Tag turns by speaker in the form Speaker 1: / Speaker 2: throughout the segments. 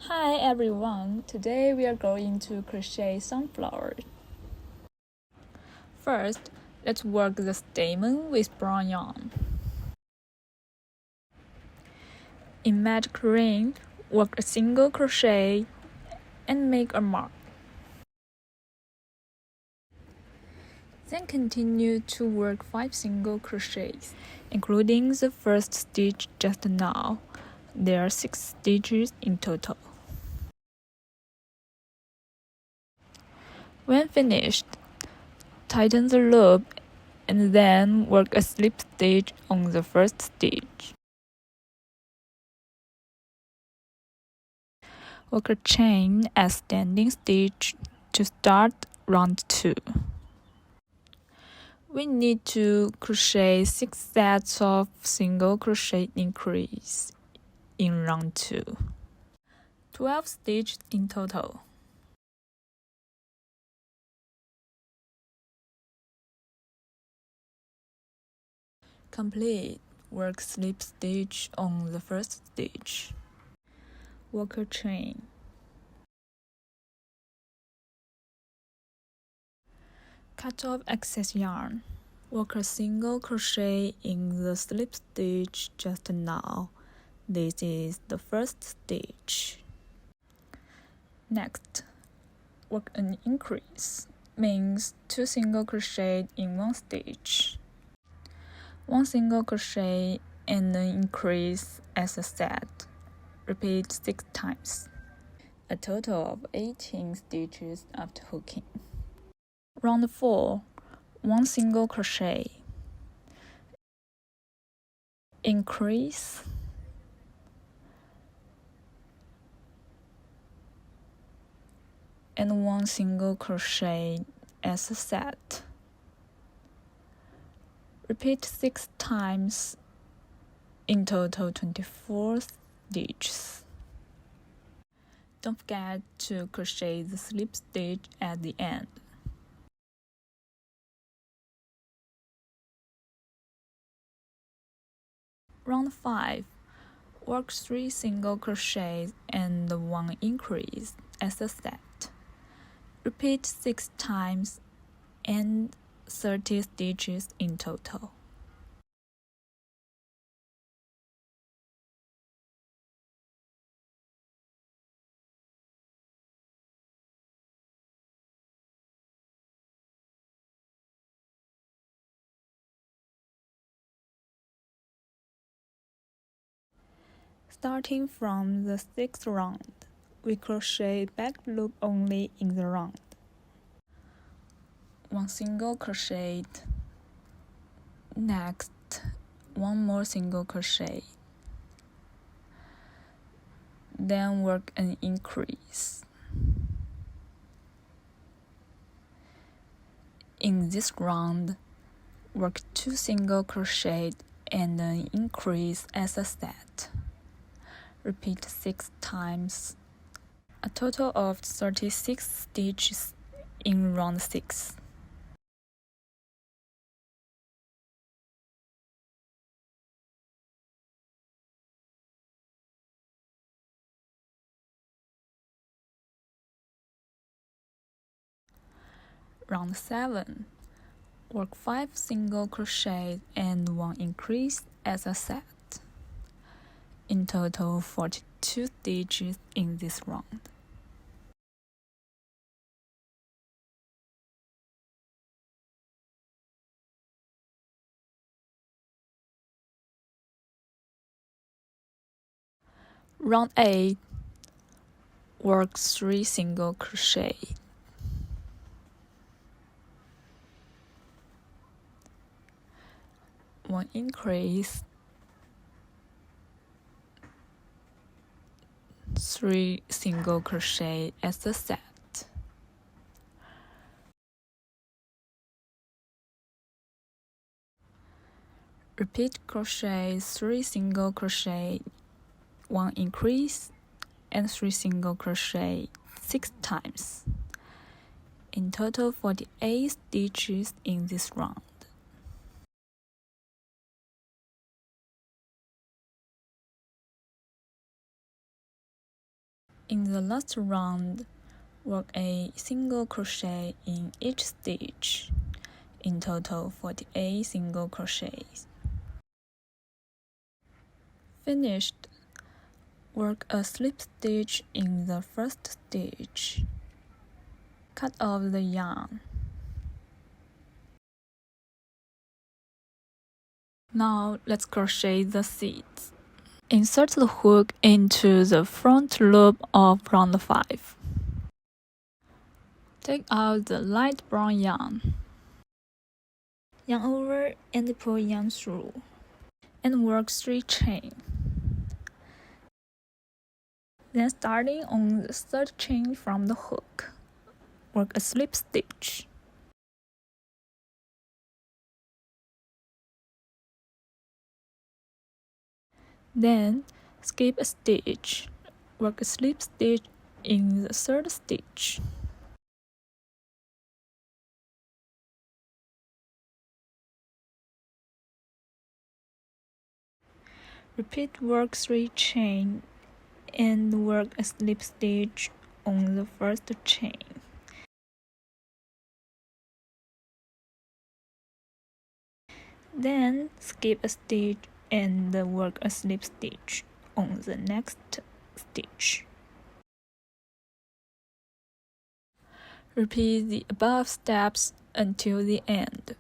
Speaker 1: Hi everyone, today we are going to crochet sunflower. First, let's work the stamen with brown yarn. In magic ring, work a single crochet and make a mark. Then continue to work 5 single crochets, including the first stitch just now. There are 6 stitches in total. When finished, tighten the loop and then work a slip stitch on the first stitch. Work a chain as standing stitch to start round 2. We need to crochet 6 sets of single crochet increase in round 2. 12 stitches in total. Complete. Work slip stitch on the first stitch. Work a chain. Cut off excess yarn. Work a single crochet in the slip stitch just now. This is the first stitch. Next, work an increase, means 2 single crochet in 1 stitch. 1 single crochet and an increase as a set. Repeat 6 times. A total of 18 stitches after hooking. Round 4, 1 single crochet. Increase. And 1 single crochet as a set. Repeat 6 times, in total 24 stitches. Don't forget to crochet the slip stitch at the end. Round 5, work 3 single crochets and 1 increase as a set. Repeat 6 times and 30 stitches in total. Starting from the 6th round, we crochet back loop only in the round. 1 single crochet. Next, 1 more single crochet. Then work an increase. In this round, work 2 single crochet and an increase as a set. Repeat 6 times. A total of 36 stitches in round 6. Round 7, work 5 single crochet and 1 increase as a set. In total, 42 stitches in this round. Round 8, work 3 single crochet. One increase, 3 single crochet as a set. Repeat crochet 3 single crochet, 1 increase, and 3 single crochet 6 times. In total, 48 stitches in this round. In the last round, work a single crochet in each stitch. In total, 48 single crochets. Finished. Work a slip stitch in the first stitch. Cut off the yarn. Now let's crochet the seeds. Insert the hook into the front loop of round 5. Take out the light brown yarn. Yarn over and pull yarn through. And work 3 chains. Then starting on the third chain from the hook, work a slip stitch. Then skip a stitch, work a slip stitch in the third stitch. Repeat work 3 chains and work a slip stitch on the first chain. Then skip a stitch and work a slip stitch on the next stitch. Repeat the above steps until the end.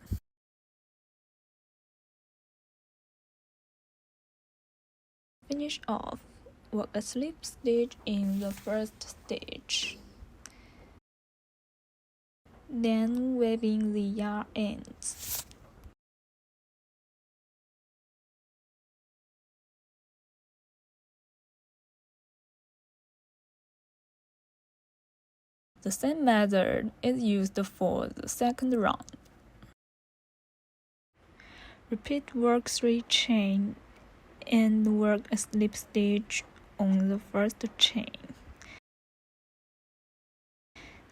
Speaker 1: Finish off. Work a slip stitch in the first stitch. Then weaving the yarn ends. The same method is used for the second round. Repeat work 3 chains and work a slip stitch on the first chain.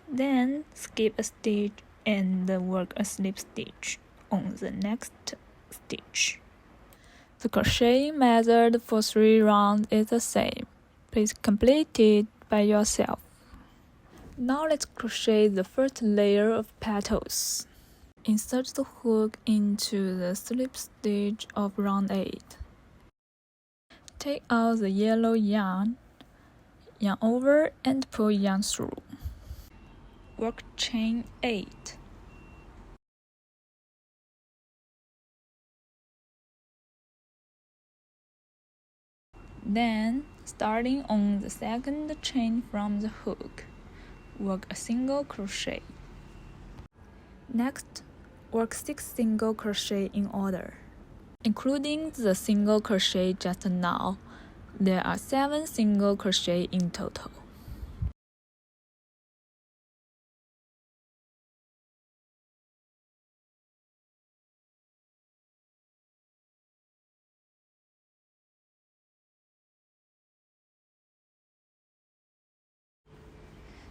Speaker 1: Then skip a stitch and work a slip stitch on the next stitch. The crocheting method for 3 rounds is the same. Please complete it by yourself. Now let's crochet the first layer of petals. Insert the hook into the slip stitch of round 8. Take out the yellow yarn, yarn over and pull yarn through. Work chain 8. Then, starting on the second chain from the hook, work a single crochet. Next, work 6 single crochet in order. Including the single crochet just now, there are 7 single crochet in total.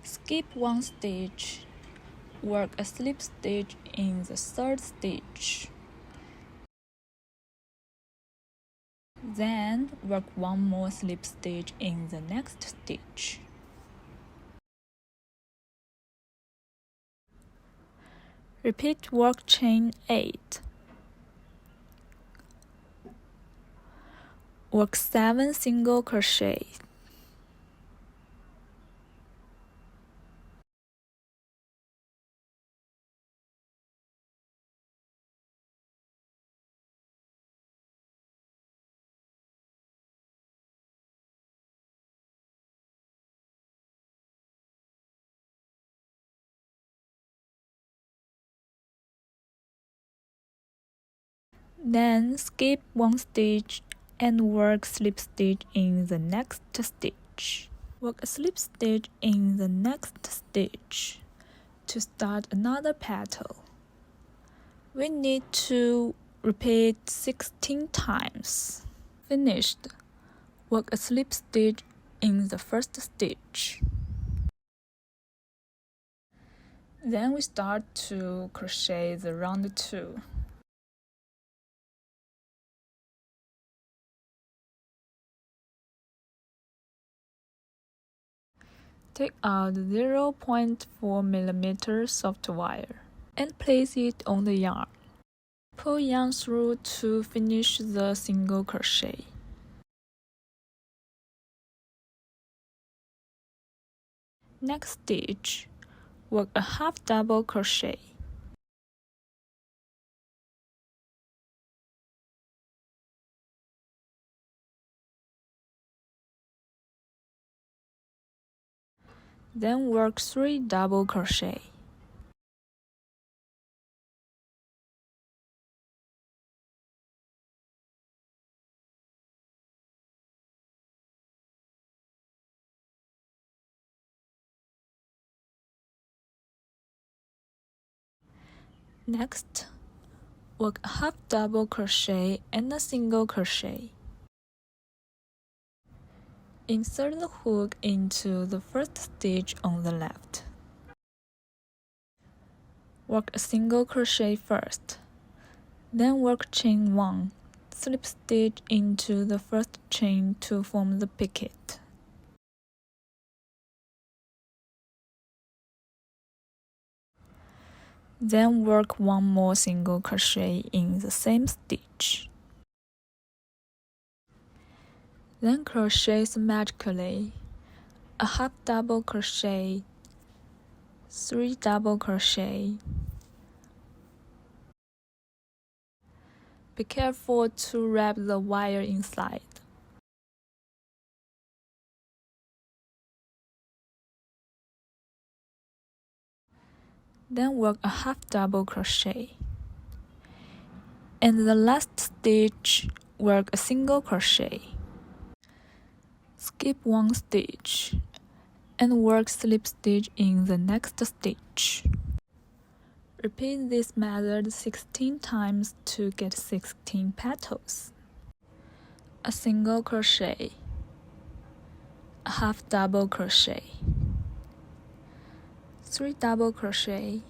Speaker 1: Skip 1 stitch, work a slip stitch in the third stitch. Then work 1 more slip stitch in the next stitch. Repeat work chain 8. Work 7 single crochet. Then skip 1 stitch and work slip stitch in the next stitch. Work a slip stitch in the next stitch to start another petal. We need to repeat 16 times. Finished. Work a slip stitch in the first stitch. Then we start to crochet the round 2. Take out 0.4 millimeter soft wire and place it on the yarn. Pull yarn through to finish the single crochet. Next stitch, work a half double crochet. Then work 3 double crochet. Next, work a half double crochet and a single crochet. Insert the hook into the first stitch on the left. Work a single crochet first, then work chain 1, slip stitch into the first chain to form the picot. Then work 1 more single crochet in the same stitch. Then crochet symmetrically, a half double crochet, 3 double crochet. Be careful to wrap the wire inside. Then work a half double crochet. And the last stitch, work a single crochet. Skip 1 stitch and work slip stitch in the next stitch. Repeat this method 16 times to get 16 petals. A single crochet, a half double crochet, 3 double crochet,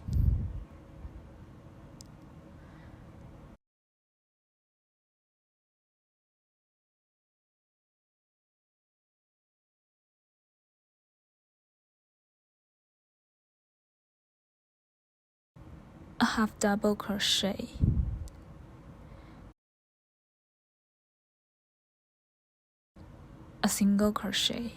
Speaker 1: a half double crochet, a single crochet.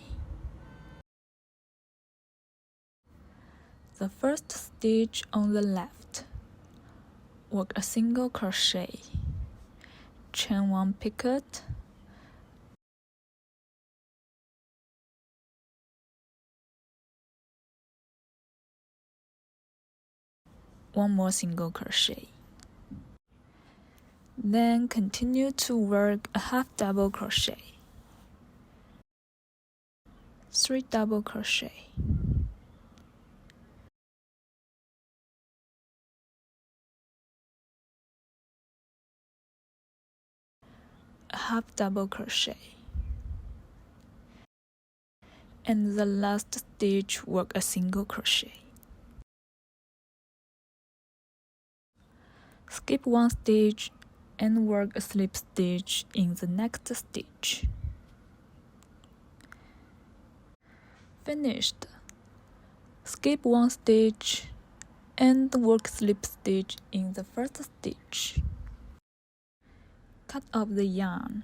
Speaker 1: The first stitch on the left, work a single crochet, chain 1 picot, one more single crochet. Then continue to work a half double crochet, 3 double crochet, a half double crochet, and the last stitch work a single crochet. Skip 1 stitch and work a slip stitch in the next stitch. Finished. Skip 1 stitch and work slip stitch in the first stitch. Cut off the yarn.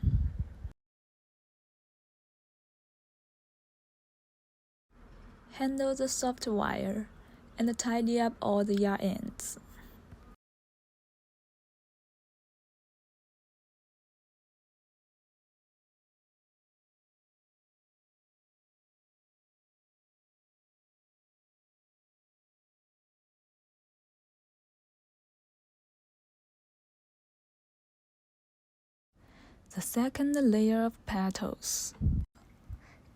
Speaker 1: Handle the soft wire and tidy up all the yarn ends. The second layer of petals.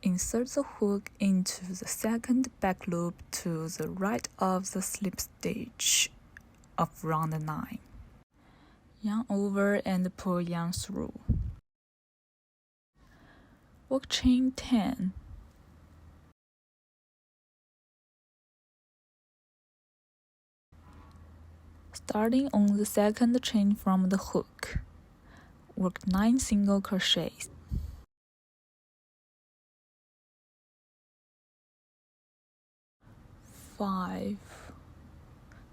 Speaker 1: Insert the hook into the second back loop to the right of the slip stitch of round 9. Yarn over and pull yarn through. Work chain 10. Starting on the second chain from the hook, work 9 single crochets. 5,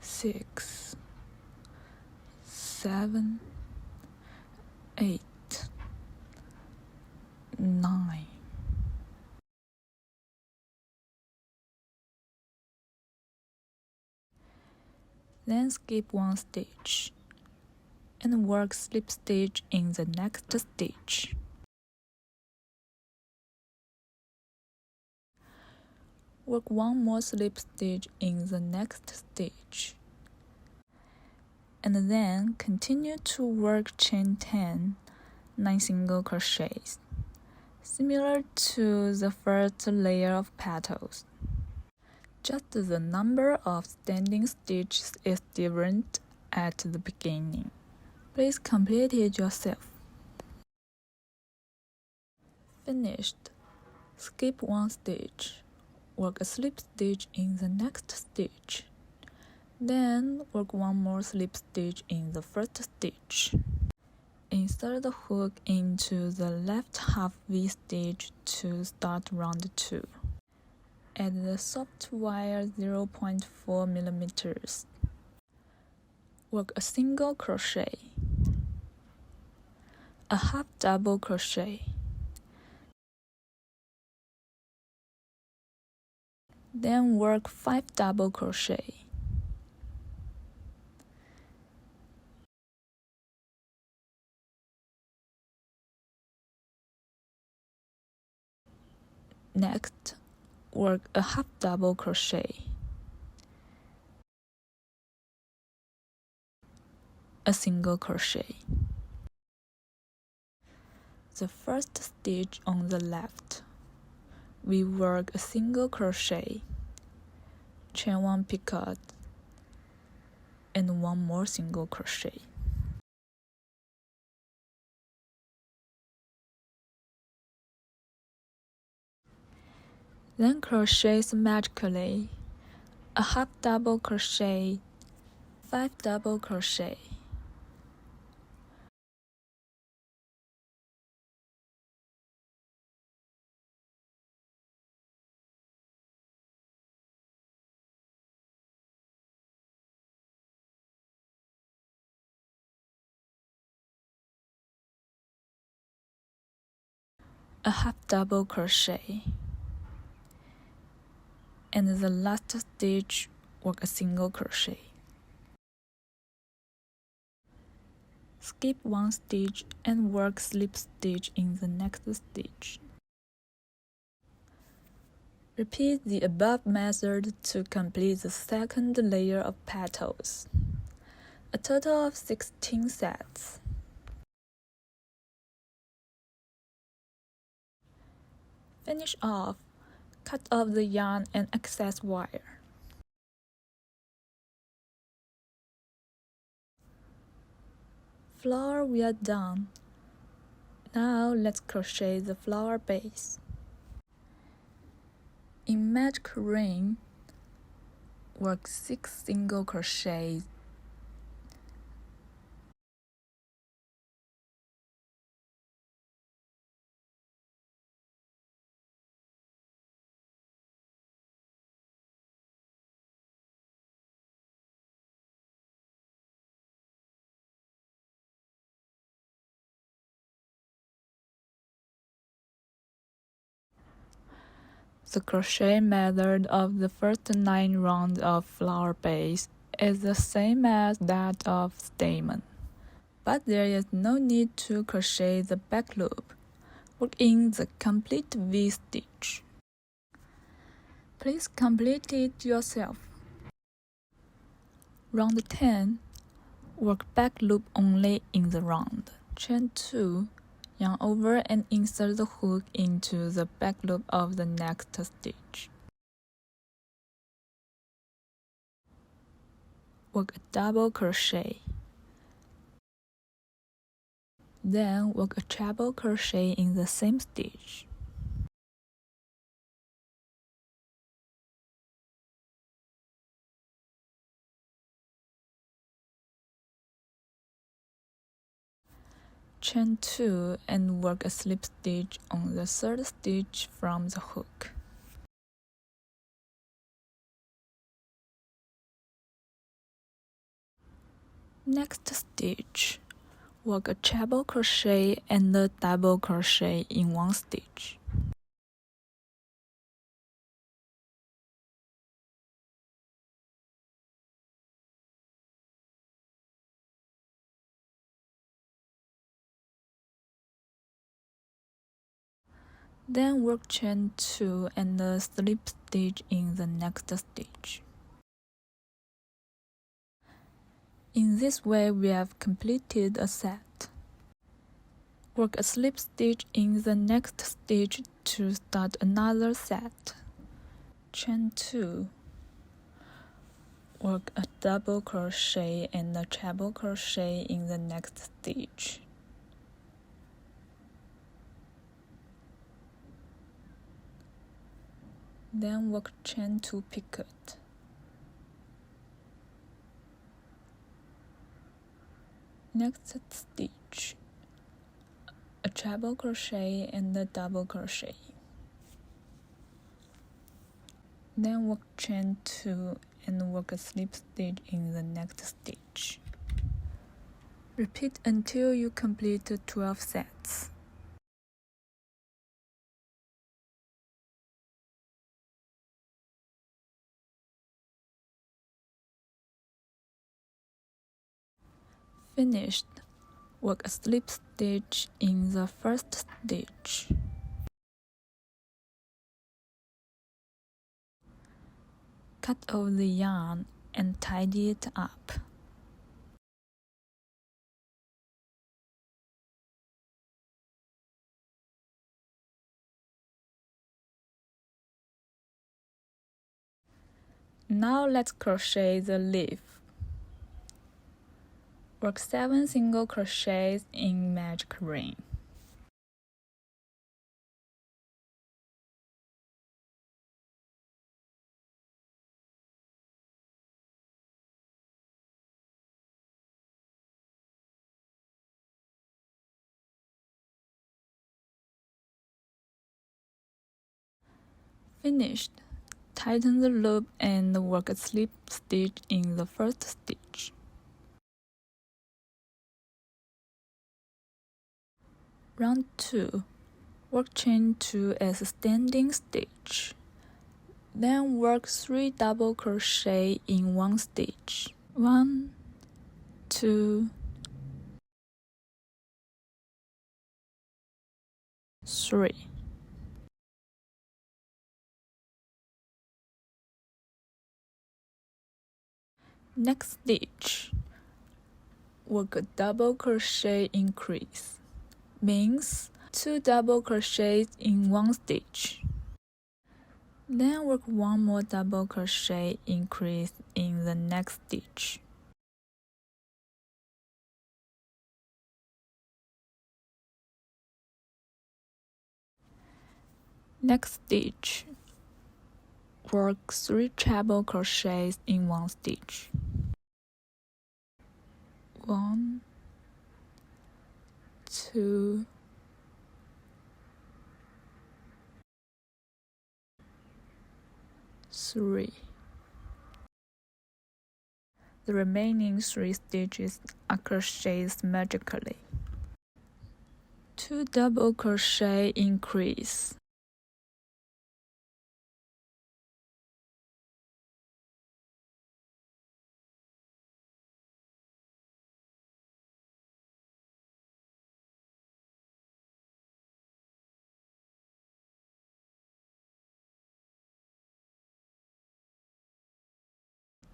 Speaker 1: 6, 7, 8, 9. Then skip one stitch and work slip stitch in the next stitch. Work one more slip stitch in the next stitch. And then continue to work chain 10, 9 single crochets, similar to the first layer of petals. Just the number of standing stitches is different at the beginning. Please complete it yourself. Finished. Skip one stitch. Work a slip stitch in the next stitch. Then work one more slip stitch in the first stitch. Insert the hook into the left half V stitch to start round 2. Add the soft wire 0.4 millimeters. Work a single crochet, a half double crochet, then work 5 double crochet. Next, work a half double crochet, a single crochet. The first stitch on the left, we work a single crochet, chain 1 picot, and one more single crochet. Then crochet symmetrically, a half double crochet, 5 double crochet. A half double crochet, and the last stitch work a single crochet. Skip one stitch and work slip stitch in the next stitch. Repeat the above method to complete the second layer of petals. A total of 16 sets. Finish off. Cut off the yarn and excess wire. Flower, we are done. Now let's crochet the flower base. In magic ring, work 6 single crochets. The crochet method of the first 9 rounds of flower base is the same as that of stamen, but there is no need to crochet the back loop. Work in the complete V stitch. Please complete it yourself. Round 10, work back loop only in the round. Chain 2. Yarn over and insert the hook into the back loop of the next stitch. Work a double crochet. Then work a treble crochet in the same stitch. Chain 2 and work a slip stitch on the third stitch from the hook. Next stitch, work a treble crochet and a double crochet in one stitch. Then work chain 2 and a slip stitch in the next stitch. In this way, we have completed a set. Work a slip stitch in the next stitch to start another set. Chain 2. Work a double crochet and a treble crochet in the next stitch. Then work chain 2 picot. Next stitch, a treble crochet and a double crochet. Then work chain 2 and work a slip stitch in the next stitch. Repeat until you complete 12 sets. Finished. Work a slip stitch in the first stitch. Cut off the yarn and tidy it up. Now let's crochet the leaf. Work 7 single crochets in magic ring. Finished. Tighten the loop and work a slip stitch in the first stitch. Round 2. Work chain 2 as a standing stitch. Then work 3 double crochet in one stitch. 1, 2, 3. Next stitch, work a double crochet increase. Means 2 double crochets in one stitch. Then work 1 more double crochet increase in the next stitch. Next stitch, work 3 treble crochets in one stitch. 1, 2, 3. The remaining 3 stitches are crocheted magically. 2 double crochet increase.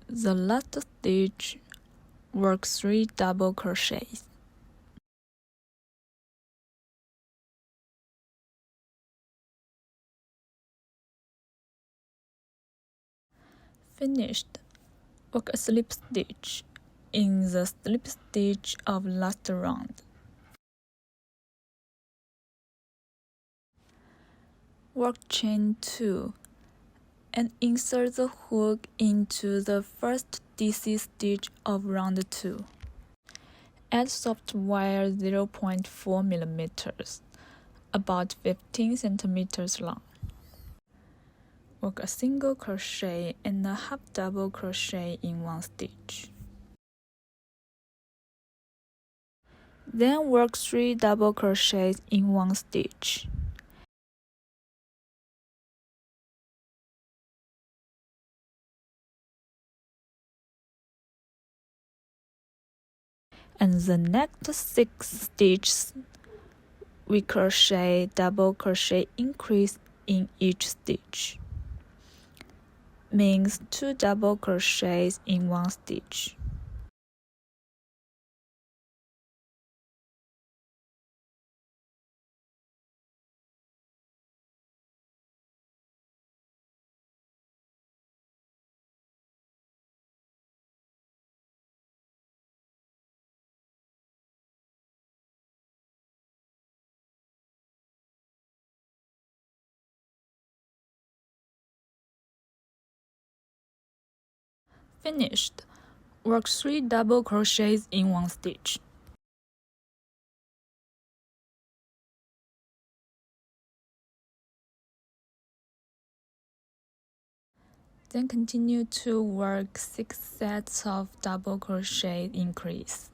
Speaker 1: The last stitch, work 3 double crochets. Finished. Work a slip stitch in the slip stitch of last round. Work chain 2 and insert the hook into the first DC stitch of round 2. Add soft wire 0.4 mm, about 15 cm long. Work a single crochet and a half double crochet in one stitch. Then work 3 double crochets in one stitch. And the next 6 stitches, we crochet double crochet increase in each stitch, means 2 double crochets in one stitch. Finished. Work 3 double crochets in one stitch. Then continue to work 6 sets of double crochet increase.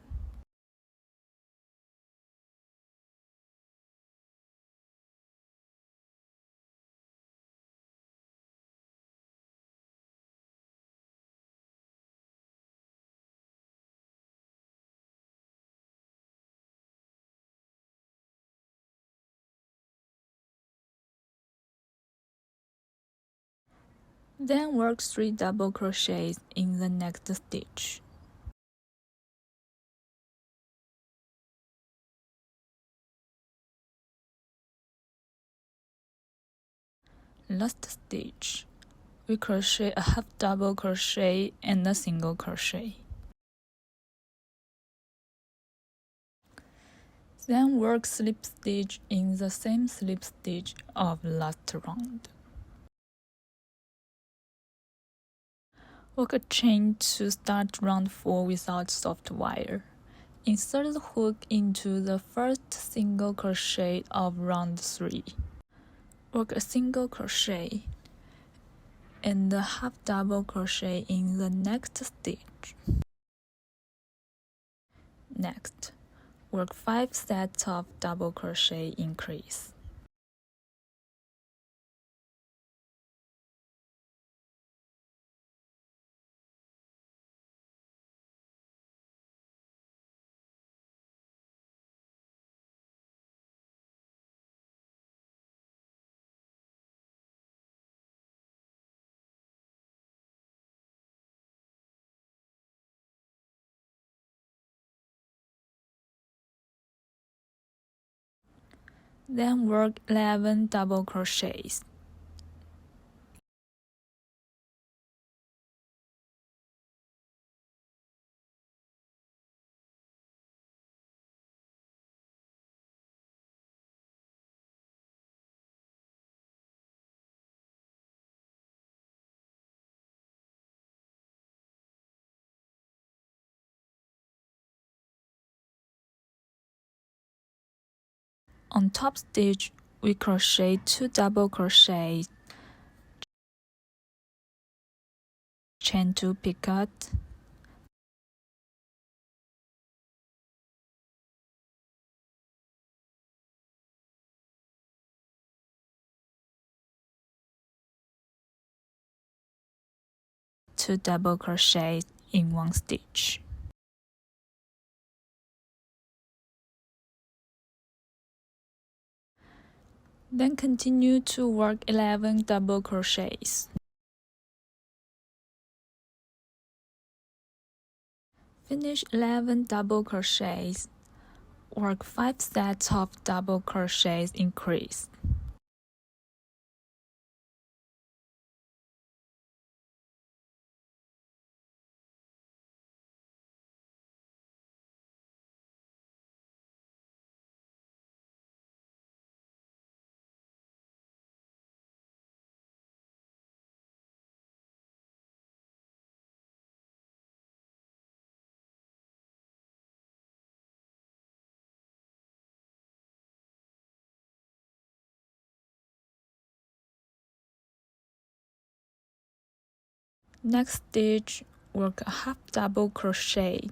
Speaker 1: Then work 3 double crochets in the next stitch. Last stitch, we crochet a half double crochet and a single crochet. Then work slip stitch in the same slip stitch of last round. Work a chain to start round 4 without soft wire. Insert the hook into the first single crochet of round 3. Work a single crochet and a half double crochet in the next stitch. Next, work 5 sets of double crochet increase. Then work 11 double crochets. On top stitch, we crochet 2 double crochets, chain 2 picot, two double crochets in one stitch. Then continue to work 11 double crochets. Finish 11 double crochets. Work 5 sets of double crochets increase. Next stitch, work a half double crochet.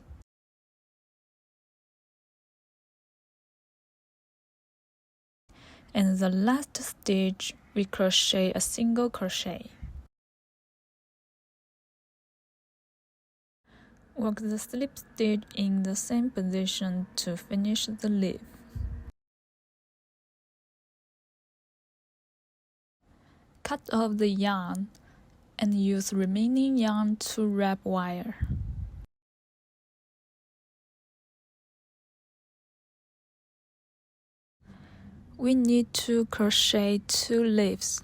Speaker 1: And the last stitch, we crochet a single crochet. Work the slip stitch in the same position to finish the leaf. Cut off the yarn and use remaining yarn to wrap wire. We need to crochet 2 leaves.